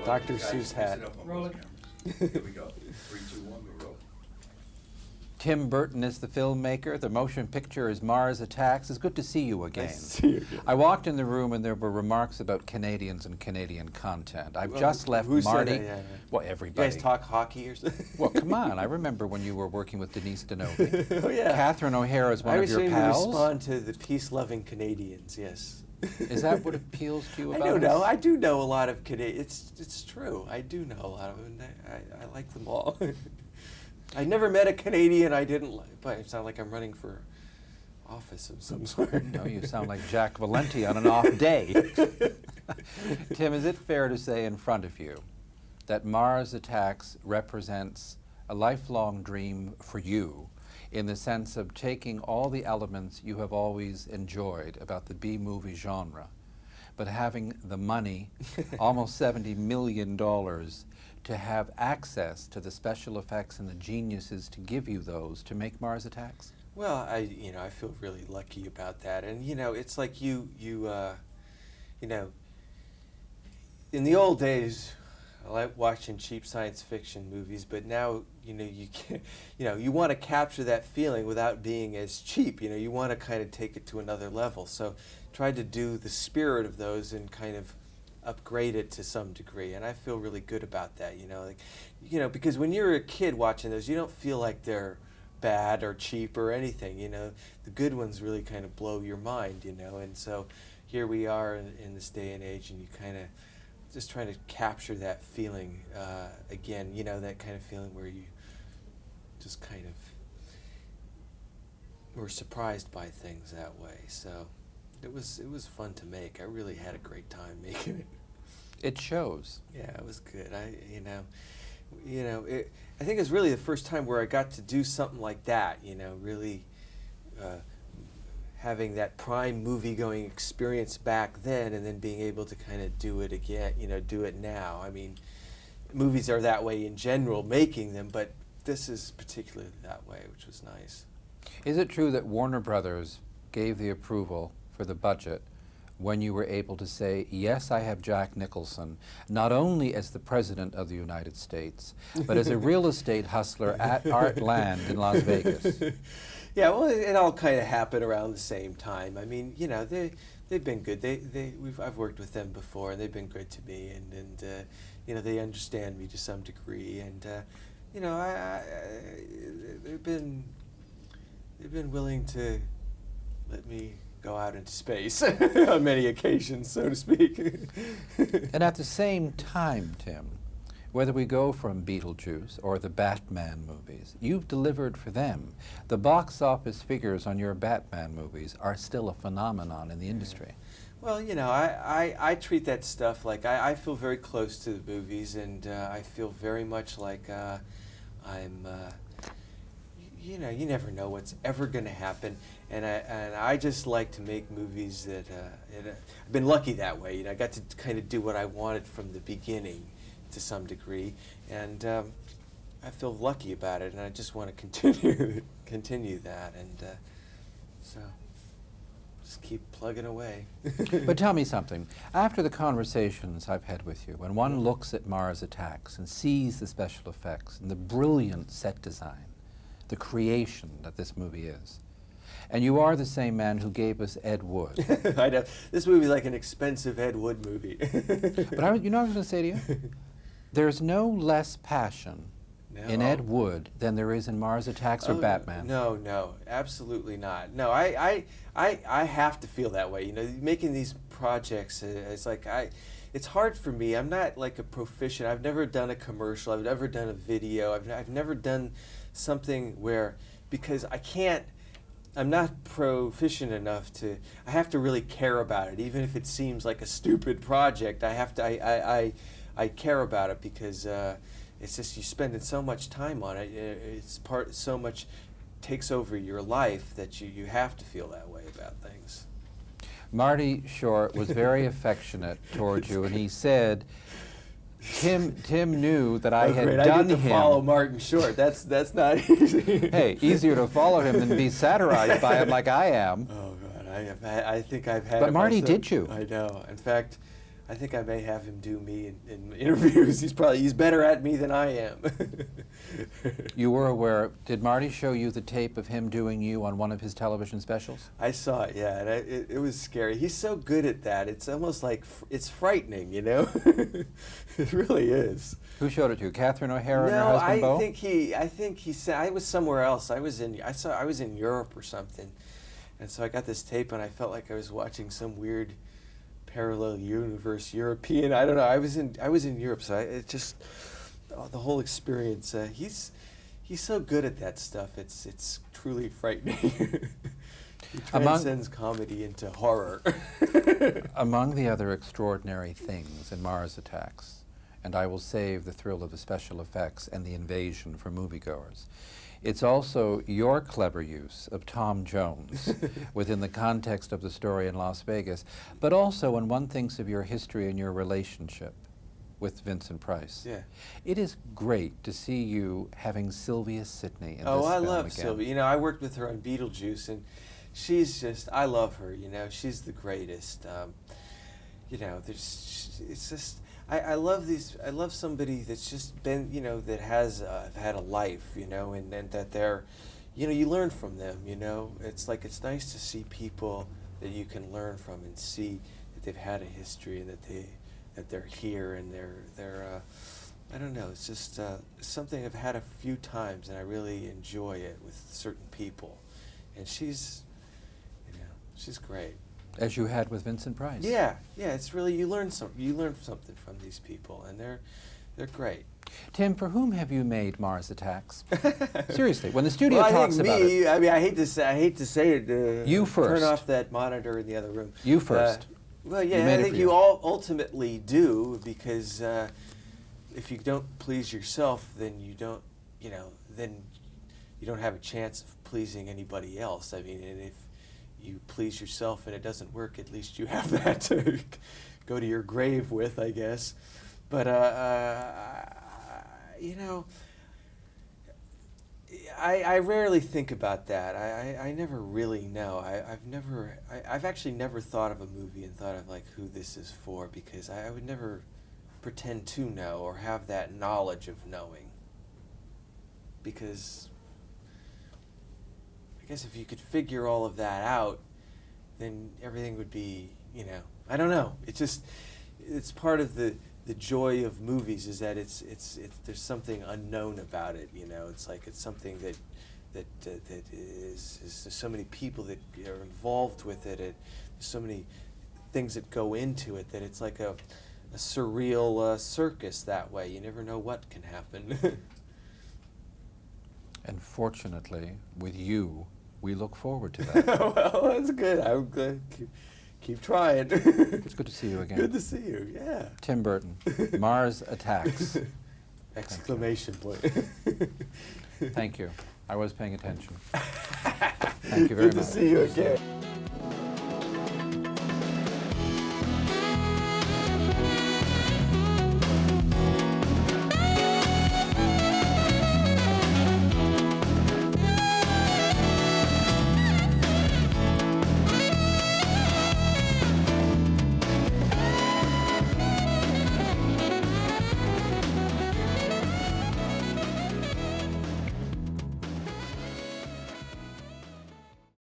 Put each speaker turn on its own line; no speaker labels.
Dr. Seuss hat.
Rolling. Here we go. 3, 2, 1, we roll.
Tim Burton is the filmmaker. The motion picture is Mars Attacks. It's good to see you again.
Nice to see you again.
I walked in the room and there were remarks about Canadians and Canadian content. I've just left
who
Marty.
said that? Yeah.
Well,
You
everybody.
guys talk hockey or something?
Well, come on. I remember when you were working with Denise Denove.
Oh, yeah.
Catherine O'Hara is one
I
of your
seem to
pals.
respond to the peace-loving Canadians, yes.
Is that what appeals to you
I
about
don't know.
us?
I do know a lot of Canadians. It's true. I do know a lot of them. I like them all. I never met a Canadian I didn't like. But it sounds like I'm running for office of some sort.
No, you sound like Jack Valenti on an off day. Tim, is it fair to say in front of you that Mars Attacks represents a lifelong dream for you in the sense of taking all the elements you have always enjoyed about the B-movie genre, but having the money, almost $70 million, to have access to the special effects and the geniuses to give you those to make Mars Attacks?
Well, I feel really lucky about that, and it's like you know, in the old days, I like watching cheap science fiction movies, but now you can't, you want to capture that feeling without being as cheap. You want to kind of take it to another level. So, try to do the spirit of those and kind of upgrade it to some degree, and I feel really good about that. Because when you're a kid watching those, you don't feel like they're bad or cheap or anything. The good ones really kind of blow your mind. And so here we are in this day and age, and you kind of just trying to capture that feeling again. That kind of feeling where you just kind of were surprised by things that way. So it was fun to make. I really had a great time making it.
It shows.
Yeah, it was good. I think it's really the first time where I got to do something like that. Really having that prime movie-going experience back then, and then being able to kind of do it again. Do it now. I mean, movies are that way in general, making them, but this is particularly that way, which was nice.
Is it true that Warner Brothers gave the approval for the budget when you were able to say, yes, I have Jack Nicholson, not only as the President of the United States, but as a real estate hustler at Art Land in Las Vegas?
Yeah, well, it all kind of happened around the same time. I mean, they've been good. I've worked with them before, and they've been good to me, and they understand me to some degree, and they've been willing to let me go out into space on many occasions, so to speak.
And at the same time, Tim, whether we go from Beetlejuice or the Batman movies, you've delivered for them. The box office figures on your Batman movies are still a phenomenon in the industry.
Well, I treat that stuff like I feel very close to the movies, and I feel very much like I'm. You never know what's ever going to happen, and I just like to make movies that I've been lucky that way. I got to kind of do what I wanted from the beginning, to some degree, and I feel lucky about it, and I just want to continue that, and so just keep plugging away.
But tell me something. After the conversations I've had with you, when one looks at Mars Attacks and sees the special effects and the brilliant set design, the creation that this movie is, and you are the same man who gave us Ed Wood.
I know. This movie's like an expensive Ed Wood movie.
But you know what I was going to say to you? There's no less passion in Ed Wood than there is in Mars Attacks or Batman.
No, absolutely not. No, I have to feel that way. Making these projects, it's like it's hard for me. I'm not like a proficient. I've never done a commercial. I've never done a video. I've never done something where, because I'm not proficient enough I have to really care about it, even if it seems like a stupid project. I care about it because it's just you spending so much time on it. It's so much takes over your life that you have to feel that way about things.
Marty Short was very affectionate towards you, and he said, Tim knew that I had
great.
done
I get to
him.
follow Martin Short. That's not easy.
Hey, easier to follow him than be satirized by him like I am.
Oh God, I think I've had.
But
it
Marty,
myself.
did you?
I know. In fact, I think I may have him do me in interviews. He's better at me than I am.
You were aware, did Marty show you the tape of him doing you on one of his television specials?
I saw it, yeah, and it was scary. He's so good at that. It's almost like, it's frightening, you know? It really is.
Who showed it to you? Catherine O'Hara and her
No,
husband Beau?
I think he said, I was somewhere else. I was in Europe or something. And so I got this tape and I felt like I was watching some weird parallel universe European. I don't know. I was in Europe, so the whole experience. He's so good at that stuff. It's truly frightening. He transcends comedy into horror.
Among the other extraordinary things in Mars Attacks, and I will save the thrill of the special effects and the invasion for moviegoers, it's also your clever use of Tom Jones within the context of the story in Las Vegas, but also when one thinks of your history and your relationship with Vincent Price.
Yeah.
It is great to see you having Sylvia Sidney in this
Oh, I
film
love
again.
Sylvia. You know, I worked with her on Beetlejuice, and she's just, I love her, you know, she's the greatest. You know, it's just, I love somebody that's just been, you know, that has had a life, you know, and that they're, you know, you learn from them, you know. It's like, it's nice to see people that you can learn from and see that they've had a history and that they're here and they're I don't know, it's just something I've had a few times and I really enjoy it with certain people. And she's, you know, she's great.
As you had with Vincent Price.
Yeah, it's really, you learn something from these people, and they're great.
Tim, for whom have you made Mars Attacks? Seriously, when the studio
Well,
talks about it.
I mean, I hate to say it.
You first.
Turn off that monitor in the other room.
You first.
Well,
You
yeah,
made
I
it
think
for
you
you.
all ultimately do, because if you don't please yourself, then you don't, you know, then you don't have a chance of pleasing anybody else. I mean, and if you please yourself and it doesn't work, at least you have that to go to your grave with, I guess. But you know, I rarely think about that. I never really know. I've actually never thought of a movie and thought of like who this is for, because I would never pretend to know or have that knowledge of knowing. Because I guess if you could figure all of that out, then everything would be, you know, I don't know. It's part of the joy of movies, is that it's there's something unknown about it, you know. It's like it's something that is there's so many people that are involved with it, and there's so many things that go into it, that it's like a surreal circus that way. You never know what can happen.
And fortunately, with you, we look forward to that.
Well, that's good. I'm glad. Keep trying.
It's good to see you again.
Good to see you, yeah.
Tim Burton, Mars Attacks.
Exclamation point.
Thank you. I was paying attention. Thank you very much.
Good to see you again.